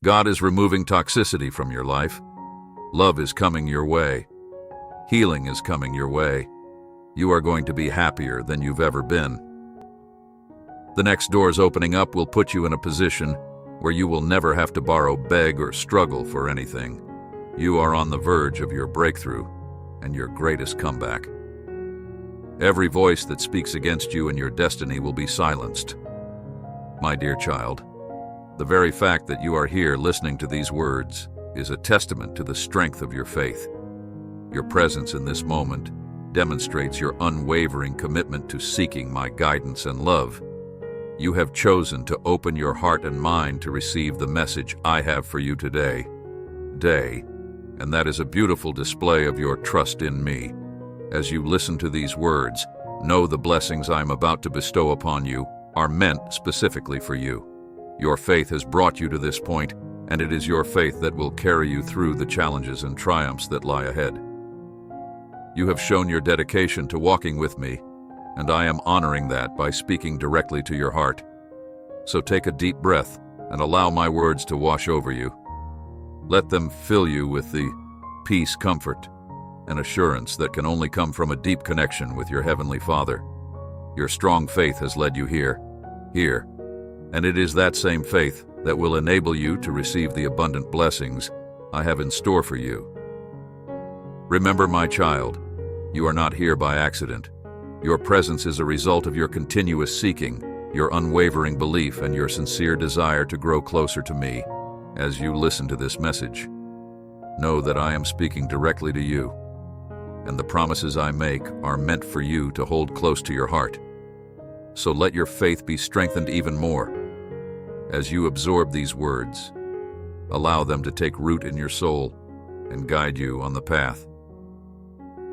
God is removing toxicity from your life. Love is coming your way. Healing is coming your way. You are going to be happier than you've ever been. The next doors opening up will put you in a position where you will never have to borrow, beg, or struggle for anything. You are on the verge of your breakthrough and your greatest comeback. Every voice that speaks against you and your destiny will be silenced. My dear child, the very fact that you are here listening to these words is a testament to the strength of your faith. Your presence in this moment demonstrates your unwavering commitment to seeking my guidance and love. You have chosen to open your heart and mind to receive the message I have for you today. And that is a beautiful display of your trust in me. As you listen to these words, know the blessings I am about to bestow upon you are meant specifically for you. Your faith has brought you to this point, and it is your faith that will carry you through the challenges and triumphs that lie ahead. You have shown your dedication to walking with me, and I am honoring that by speaking directly to your heart. So take a deep breath and allow my words to wash over you. Let them fill you with the peace, comfort, and assurance that can only come from a deep connection with your Heavenly Father. Your strong faith has led you here, and it is that same faith that will enable you to receive the abundant blessings I have in store for you. Remember, my child, you are not here by accident. Your presence is a result of your continuous seeking, your unwavering belief, and your sincere desire to grow closer to me. As you listen to this message, know that I am speaking directly to you, and the promises I make are meant for you to hold close to your heart. So let your faith be strengthened even more. As you absorb these words, allow them to take root in your soul and guide you on the path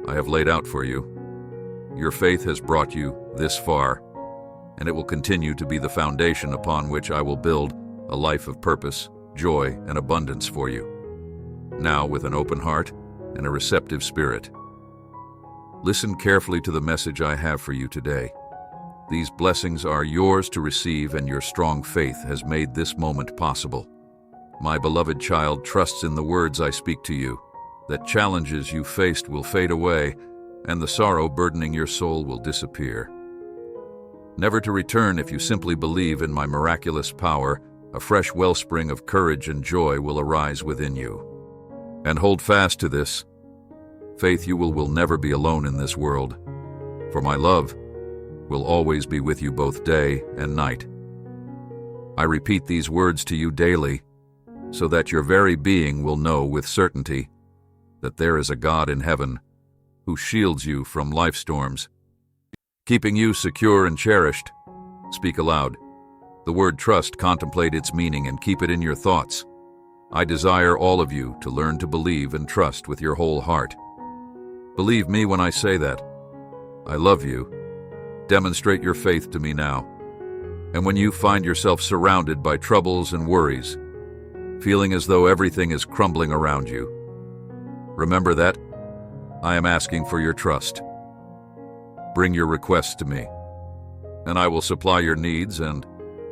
I have laid out for you. Your faith has brought you this far, and it will continue to be the foundation upon which I will build a life of purpose, joy, and abundance for you. Now, with an open heart and a receptive spirit, listen carefully to the message I have for you today. These blessings are yours to receive, and your strong faith has made this moment possible. My beloved child trusts in the words I speak to you, that challenges you faced will fade away, and the sorrow burdening your soul will disappear, never to return. If you simply believe in my miraculous power, a fresh wellspring of courage and joy will arise within you. And hold fast to this faith. You will never be alone in this world, for my love will always be with you both day and night. I repeat these words to you daily, so that your very being will know with certainty that there is a God in heaven who shields you from life storms, keeping you secure and cherished. Speak aloud the word trust, contemplate its meaning, and keep it in your thoughts. I desire all of you to learn to believe and trust with your whole heart. Believe me when I say that. I love you. Demonstrate your faith to me now. And when you find yourself surrounded by troubles and worries, feeling as though everything is crumbling around you, remember that I am asking for your trust. Bring your requests to me, and I will supply your needs, and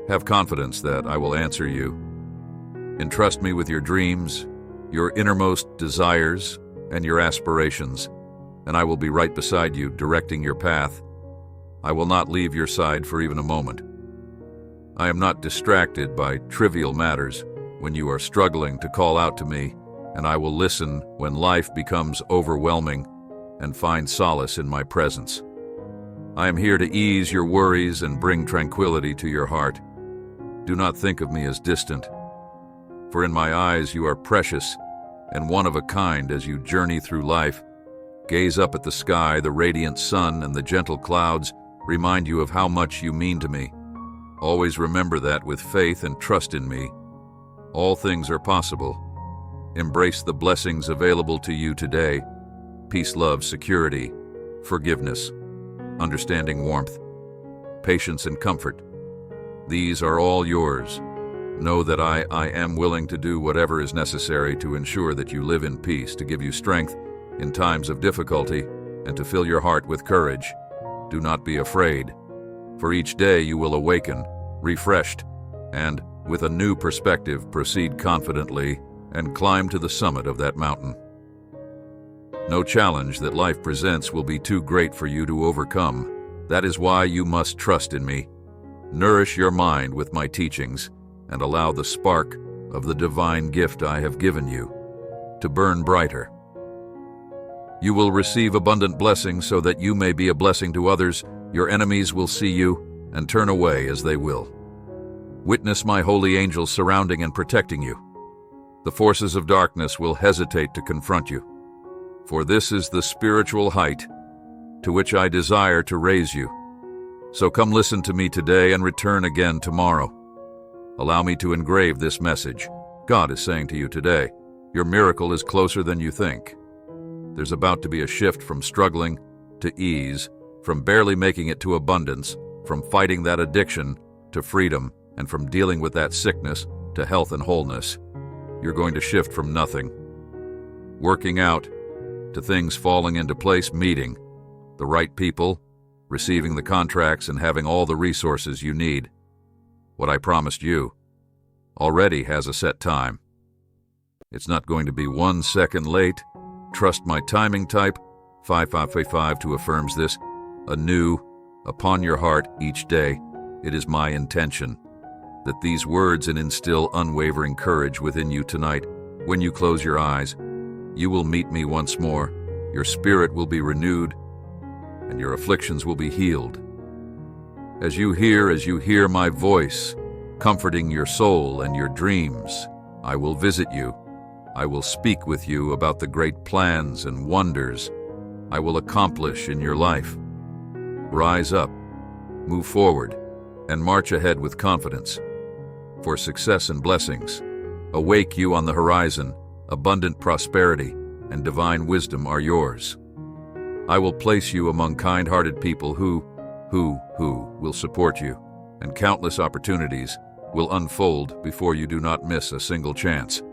have confidence that I will answer you. Entrust me with your dreams, your innermost desires, and your aspirations, and I will be right beside you, directing your path. I will not leave your side for even a moment. I am not distracted by trivial matters when you are struggling to call out to me, and I will listen when life becomes overwhelming and find solace in my presence. I am here to ease your worries and bring tranquility to your heart. Do not think of me as distant, for in my eyes you are precious and one of a kind. As you journey through life, gaze up at the sky. The radiant sun and the gentle clouds remind you of how much you mean to me. Always remember that with faith and trust in me, all things are possible. Embrace the blessings available to you today: peace, love, security, forgiveness, understanding, warmth, patience, and comfort. These are all yours. Know that I am willing to do whatever is necessary to ensure that you live in peace, to give you strength in times of difficulty, and to fill your heart with courage. Do not be afraid, for each day you will awaken, refreshed, and With a new perspective, proceed confidently and climb to the summit of that mountain. No challenge that life presents will be too great for you to overcome. That is why you must trust in me. Nourish your mind with my teachings and allow the spark of the divine gift I have given you to burn brighter. You will receive abundant blessings so that you may be a blessing to others. Your enemies will see you and turn away as they will. Witness my holy angels surrounding and protecting you. The forces of darkness will hesitate to confront you. For this is the spiritual height to which I desire to raise you. So come listen to me today and return again tomorrow. Allow me to engrave this message. God is saying to you today, your miracle is closer than you think. There's about to be a shift from struggling to ease, from barely making it to abundance, from fighting that addiction to freedom, and from dealing with that sickness to health and wholeness. You're going to shift from nothing, working out, to things falling into place, meeting the right people, receiving the contracts, and having all the resources you need. What I promised you already has a set time. It's not going to be 1 second late. Trust my timing. Type 5555 affirms this anew upon your heart each day. It is my intention that these words instill unwavering courage within you tonight. When you close your eyes, you will meet me once more. Your spirit will be renewed, and your afflictions will be healed. As you hear my voice, comforting your soul and your dreams, I will visit you. I will speak with you about the great plans and wonders I will accomplish in your life. Rise up, move forward, and march ahead with confidence. For success and blessings await you on the horizon. Abundant prosperity and divine wisdom are yours. I will place you among kind-hearted people who will support you, and countless opportunities will unfold before you do not miss a single chance.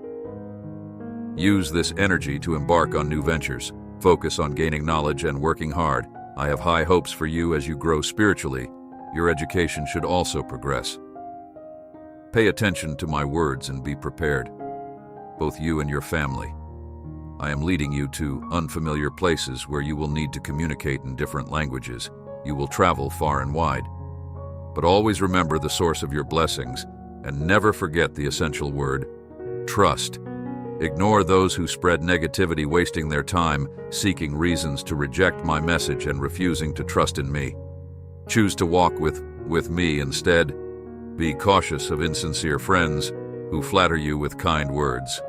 Use this energy to embark on new ventures. Focus on gaining knowledge and working hard. I have high hopes for you as you grow spiritually. Your education should also progress. Pay attention to my words and be prepared, both you and your family. I am leading you to unfamiliar places where you will need to communicate in different languages. You will travel far and wide. But always remember the source of your blessings and never forget the essential word, trust. Ignore those who spread negativity, wasting their time seeking reasons to reject my message and refusing to trust in me. Choose to walk with me instead. Be cautious of insincere friends who flatter you with kind words.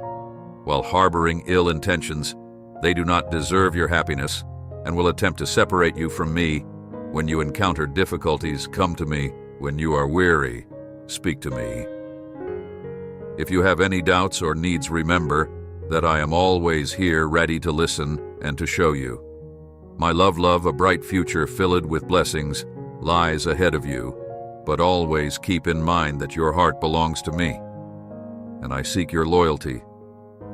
While harboring ill intentions, they do not deserve your happiness and will attempt to separate you from me. When you encounter difficulties, come to me. When you are weary, speak to me. If you have any doubts or needs, remember that I am always here, ready to listen and to show you. My love, a bright future filled with blessings lies ahead of you, but always keep in mind that your heart belongs to me, and I seek your loyalty,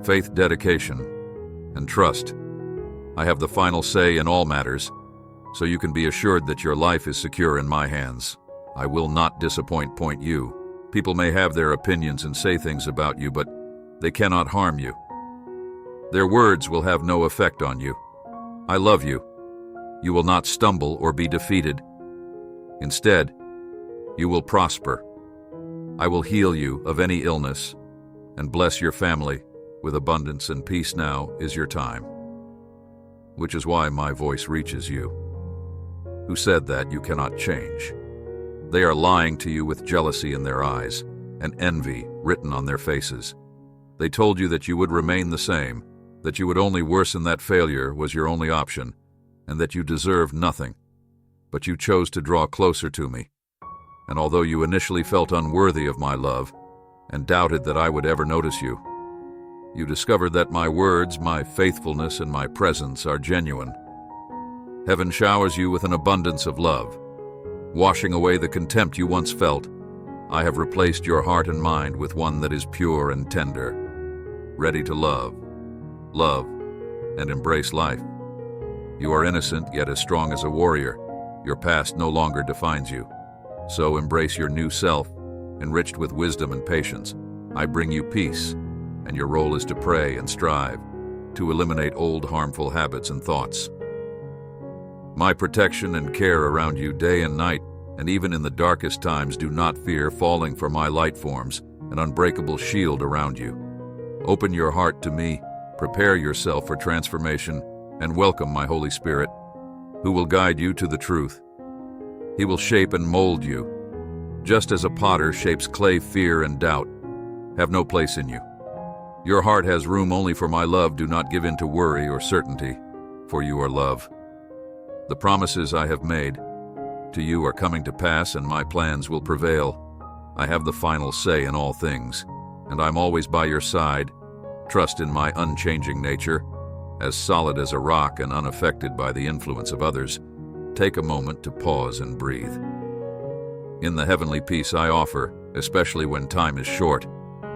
faith, dedication, and trust. I have the final say in all matters, so you can be assured that your life is secure in my hands. I will not disappoint you. People may have their opinions and say things about you, but they cannot harm you. Their words will have no effect on you. I love you. You will not stumble or be defeated. Instead, you will prosper. I will heal you of any illness and bless your family with abundance and peace. Now is your time, which is why my voice reaches you. Who said that you cannot change? They are lying to you with jealousy in their eyes and envy written on their faces. They told you that you would remain the same, that you would only worsen, that failure was your only option, and that you deserved nothing. But you chose to draw closer to me. And although you initially felt unworthy of my love and doubted that I would ever notice you, you discovered that my words, my faithfulness, and my presence are genuine. Heaven showers you with an abundance of love. Washing away the contempt you once felt, I have replaced your heart and mind with one that is pure and tender, ready to love, and embrace life. You are innocent, yet as strong as a warrior. Your past no longer defines you. So embrace your new self, enriched with wisdom and patience. I bring you peace, and your role is to pray and strive to eliminate old harmful habits and thoughts. My protection and care around you day and night, and even in the darkest times, do not fear falling, for my light forms an unbreakable shield around you. Open your heart to me, prepare yourself for transformation, and welcome my Holy Spirit, who will guide you to the truth. He will shape and mold you. Just as a potter shapes clay, fear and doubt have no place in you. Your heart has room only for my love. Do not give in to worry or certainty, for you are love. The promises I have made to you are coming to pass, and my plans will prevail. I have the final say in all things, and I'm always by your side. Trust in my unchanging nature, as solid as a rock and unaffected by the influence of others. Take a moment to pause and breathe. In the heavenly peace I offer, especially when time is short,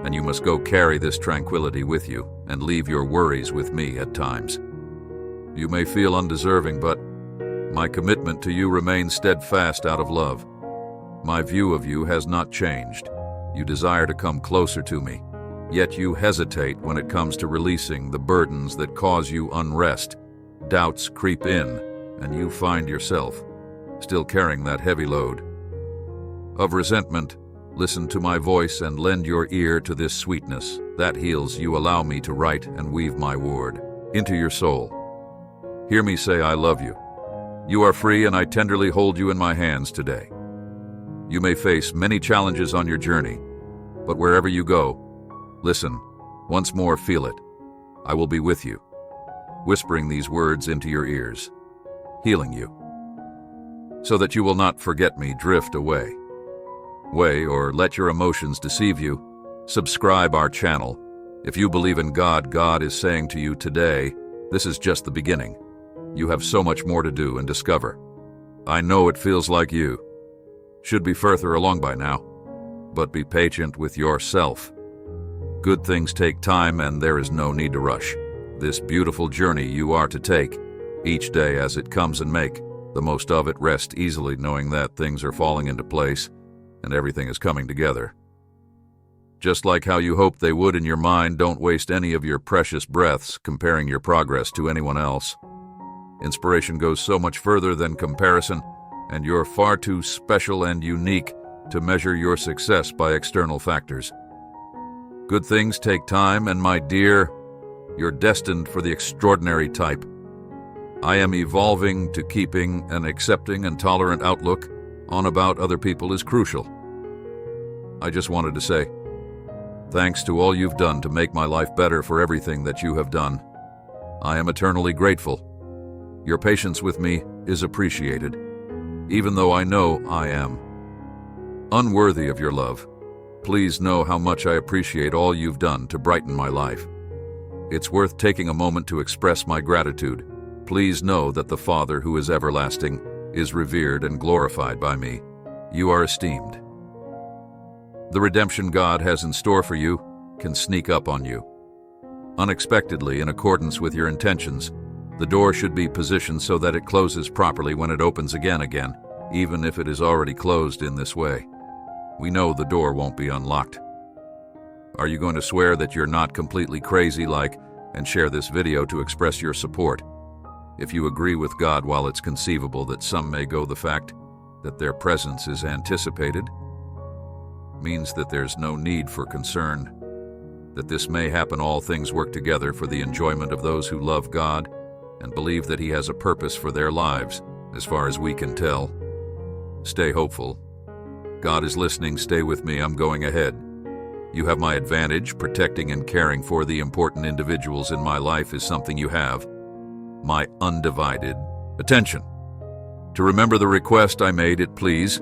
and you must go, carry this tranquility with you and leave your worries with me at times. You may feel undeserving, but my commitment to you remains steadfast out of love. My view of you has not changed. You desire to come closer to me, yet you hesitate when it comes to releasing the burdens that cause you unrest. Doubts creep in, and you find yourself still carrying that heavy load of resentment. Listen to my voice and lend your ear to this sweetness that heals you. Allow me to write and weave my word into your soul. Hear me say, I love you. You are free, and I tenderly hold you in my hands today. You may face many challenges on your journey, but wherever you go, listen, once more, feel it. I will be with you, whispering these words into your ears, healing you, so that you will not forget me, drift away, or let your emotions deceive you. Subscribe our channel. If you believe in God, God is saying to you today, this is just the beginning. You have so much more to do and discover. I know it feels like you should be further along by now, but be patient with yourself. Good things take time, and there is no need to rush this beautiful journey you are to take each day as it comes, and make the most of it. Rest easily knowing that things are falling into place and everything is coming together just like how you hoped they would in your mind. Don't waste any of your precious breaths comparing your progress to anyone else. Inspiration goes so much further than comparison, and you're far too special and unique to measure your success by external factors. Good things take time, and my dear, you're destined for the extraordinary type. I am evolving to keeping an accepting and tolerant outlook on about other people is crucial. I just wanted to say, thanks to all you've done to make my life better, for everything that you have done. I am eternally grateful. Your patience with me is appreciated, even though I know I am unworthy of your love. Please know how much I appreciate all you've done to brighten my life. It's worth taking a moment to express my gratitude. Please know that the Father, who is everlasting, is revered and glorified by me. You are esteemed. The redemption God has in store for you can sneak up on you unexpectedly in accordance with your intentions. The door should be positioned so that it closes properly when it opens again, even if it is already closed in this way. We know the door won't be unlocked. Are you going to swear that you're not completely crazy, and share this video to express your support? If you agree with God, while it's conceivable that some may go, the fact that their presence is anticipated means that there's no need for concern. That this may happen, all things work together for the enjoyment of those who love God and believe that He has a purpose for their lives, as far as we can tell. Stay hopeful. God is listening. Stay with me. I'm going ahead. You have my advantage. Protecting and caring for the important individuals in my life is something you have my undivided attention. To remember the request I made it, please,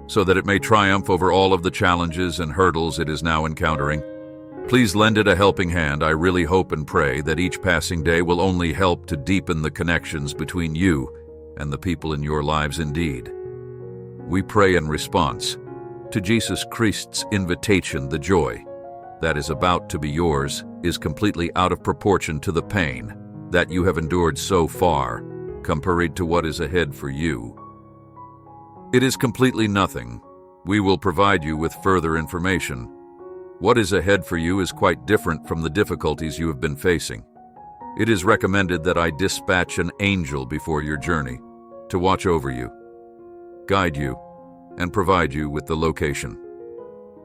so that it may triumph over all of the challenges and hurdles it is now encountering. Please lend it a helping hand. I really hope and pray that each passing day will only help to deepen the connections between you and the people in your lives. Indeed, we pray in response to Jesus Christ's invitation. The joy that is about to be yours is completely out of proportion to the pain that you have endured so far, compared to what is ahead for you. It is completely nothing. We will provide you with further information. What is ahead for you is quite different from the difficulties you have been facing. It is recommended that I dispatch an angel before your journey to watch over you, guide you, and provide you with the location.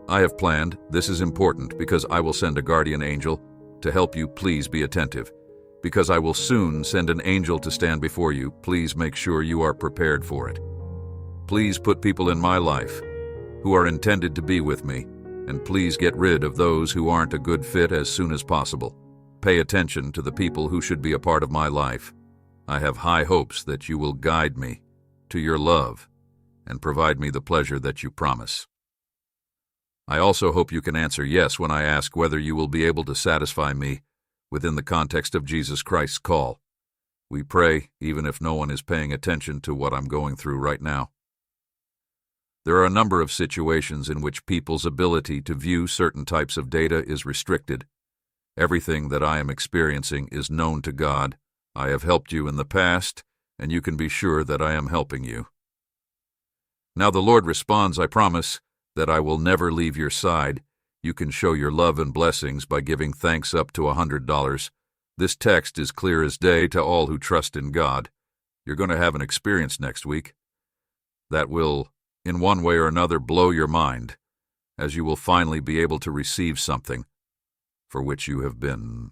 I have planned, this is important because I will send a guardian angel to help you. Please be attentive. Because I will soon send an angel to stand before you, please make sure you are prepared for it. Please put people in my life who are intended to be with me, and please get rid of those who aren't a good fit as soon as possible. Pay attention to the people who should be a part of my life. I have high hopes that you will guide me to your love and provide me the pleasure that you promise. I also hope you can answer yes when I ask whether you will be able to satisfy me within the context of Jesus Christ's call. We pray even if no one is paying attention to what I'm going through right now. There are a number of situations in which people's ability to view certain types of data is restricted. Everything that I am experiencing is known to God. I have helped you in the past, and you can be sure that I am helping you. Now the Lord responds, I promise that I will never leave your side. You can show your love and blessings by giving thanks up to $100. This text is clear as day to all who trust in God. You're going to have an experience next week that will, in one way or another, blow your mind, as you will finally be able to receive something for which you have been